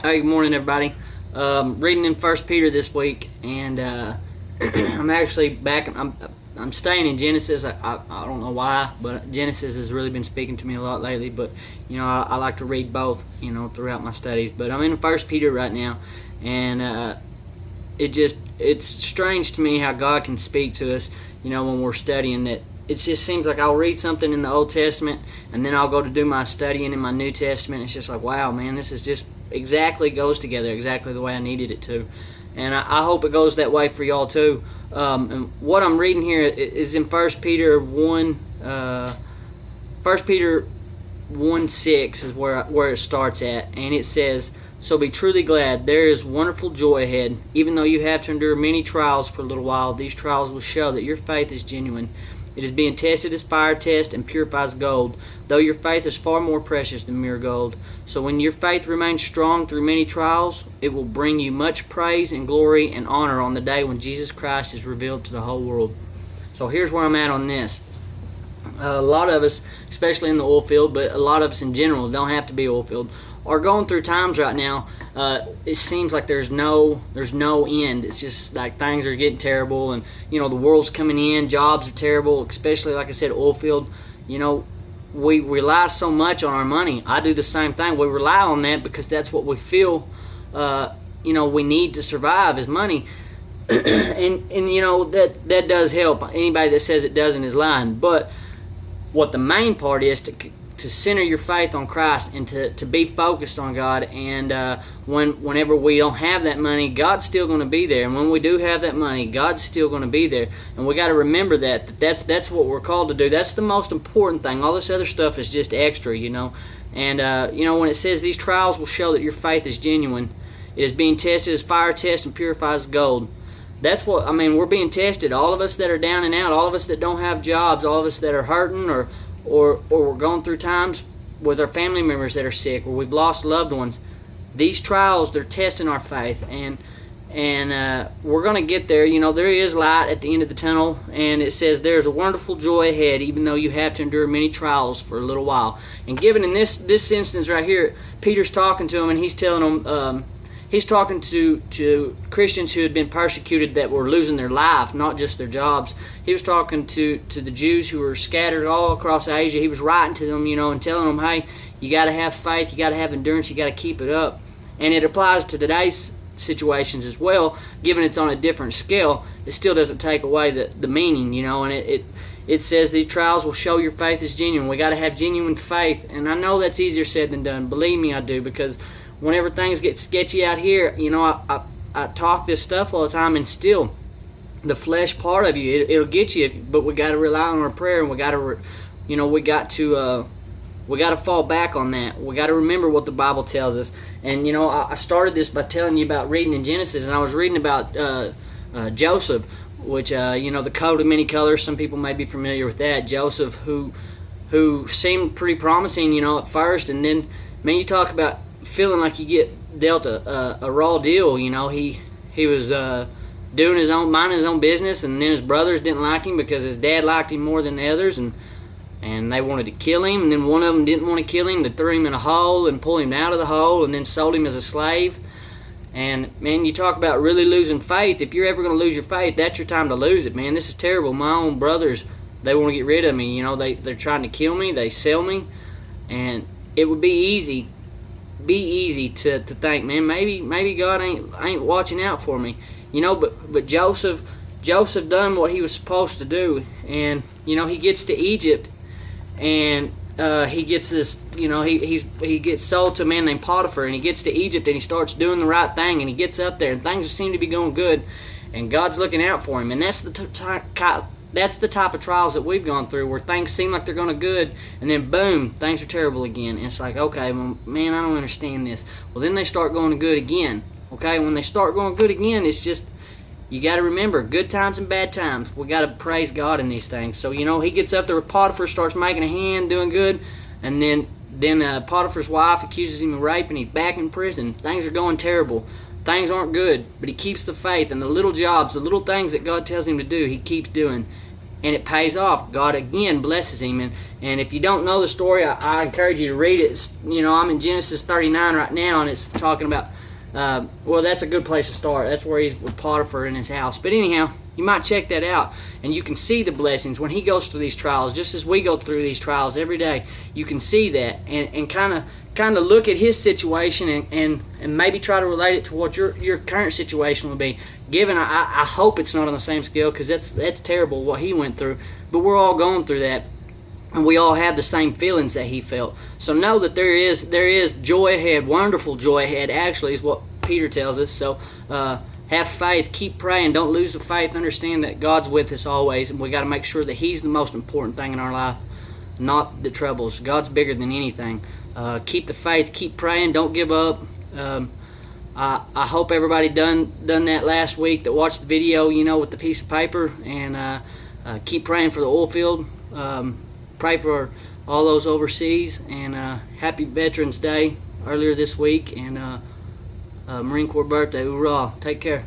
Hey, good morning, everybody. Reading in First Peter this week, and I'm actually back. I'm staying in Genesis. I don't know why, but Genesis has really been speaking to me a lot lately. But I like to read both, throughout my studies. But I'm in First Peter right now, and it's strange to me how God can speak to us, when we're studying that. It just seems like I'll read something in the Old Testament, and then I'll go to do my studying in my New Testament. It's just like, wow, man, this is just exactly goes together exactly the way I needed it to. And I hope it goes that way for y'all too. And what I'm reading here is in 1 Peter 1, 1 Peter 1:6 is where it starts at, and it says, "So be truly glad, there is wonderful joy ahead. Even though you have to endure many trials for a little while, these trials will show that your faith is genuine. It is being tested as fire tests and purifies gold, though your faith is far more precious than mere gold. So when your faith remains strong through many trials, it will bring you much praise and glory and honor on the day when Jesus Christ is revealed to the whole world." So here's where I'm at on this. A lot of us, especially in the oil field, but a lot of us in general, don't have to be oil field, are going through times right now. It seems like there's no end. It's just like things are getting terrible, and the world's coming in. Jobs are terrible, especially like I said, oil field. We rely so much on our money. I do the same thing. We rely on that because that's what we feel. We need to survive is money, and that does help. Anybody that says it doesn't is lying. But what the main part is to center your faith on Christ and to be focused on God. And whenever we don't have that money, God's still going to be there. And when we do have that money, God's still going to be there. And we got to remember that's what we're called to do. That's the most important thing. All this other stuff is just extra, And when it says these trials will show that your faith is genuine, it is being tested as fire tests and purifies gold. That's what, we're being tested. All of us that are down and out, all of us that don't have jobs, all of us that are hurting or we're going through times with our family members that are sick, or we've lost loved ones. These trials, they're testing our faith, and we're going to get there. There is light at the end of the tunnel, and it says there's a wonderful joy ahead, even though you have to endure many trials for a little while. And given in this instance right here, Peter's talking to them, and he's telling them, he's talking to Christians who had been persecuted that were losing their life, not just their jobs. He was talking to the Jews who were scattered all across Asia. He was writing to them, and telling them, hey, you got to have faith, you got to have endurance, you got to keep it up. And it applies to today's situations as well, given it's on a different scale. It still doesn't take away the meaning, and it says these trials will show your faith is genuine. We got to have genuine faith, and I know that's easier said than done. Believe me, I do, because whenever things get sketchy out here, I talk this stuff all the time, and still, the flesh part of you, it'll get you. But we got to rely on our prayer, and we got to fall back on that. We got to remember what the Bible tells us. And I started this by telling you about reading in Genesis, and I was reading about Joseph, which the coat of many colors. Some people may be familiar with that. Joseph, who seemed pretty promising, at first, and then, man, you talk about feeling like you get dealt a raw deal. He was minding his own business, and then his brothers didn't like him because his dad liked him more than the others, and they wanted to kill him. And then one of them didn't want to kill him. They threw him in a hole and pulled him out of the hole, and then sold him as a slave. And man, you talk about really losing faith. If you're ever going to lose your faith, that's your time to lose it, man. This is terrible. My own brothers, they want to get rid of me. They're trying to kill me. They sell me, and it would be easy to think, man, maybe God ain't watching out for me, but Joseph done what he was supposed to do, and he gets to Egypt, and he gets this, he gets sold to a man named Potiphar, and he gets to Egypt, and he starts doing the right thing, and he gets up there, and things seem to be going good, and God's looking out for him. And that's the type of trials that we've gone through, where things seem like they're going good, and then boom, things are terrible again. And it's like, okay, well, man, I don't understand this. Well, then they start going good again. Okay, when they start going good again, it's just, you got to remember, good times and bad times. We got to praise God in these things. So he gets up there with Potiphar, starts making a hand, doing good, and then Potiphar's wife accuses him of rape, and he's back in prison. Things are going terrible. Things aren't good, but he keeps the faith, and the little jobs, the little things that God tells him to do, he keeps doing. and it pays off. God again blesses him. And if you don't know the story, I encourage you to read it. I'm in Genesis 39 right now, and it's talking about, well, that's a good place to start. That's where he's with Potiphar in his house. But anyhow, you might check that out, and you can see the blessings when he goes through these trials, just as we go through these trials every day. You can see that, and kind of look at his situation, and maybe try to relate it to what your current situation will be. Given, I hope it's not on the same scale, because that's terrible what he went through. But we're all going through that, and we all have the same feelings that he felt. So know that there is joy ahead, wonderful joy ahead. Actually, is what Peter tells us. So have faith, keep praying, don't lose the faith. Understand that God's with us always, and we got to make sure that He's the most important thing in our life, not the troubles. God's bigger than anything. Keep the faith, keep praying, don't give up. I hope everybody done that last week that watched the video, with the piece of paper, and keep praying for the oil field. Pray for all those overseas, and happy Veterans Day earlier this week, and Marine Corps birthday. Hoorah. Take care.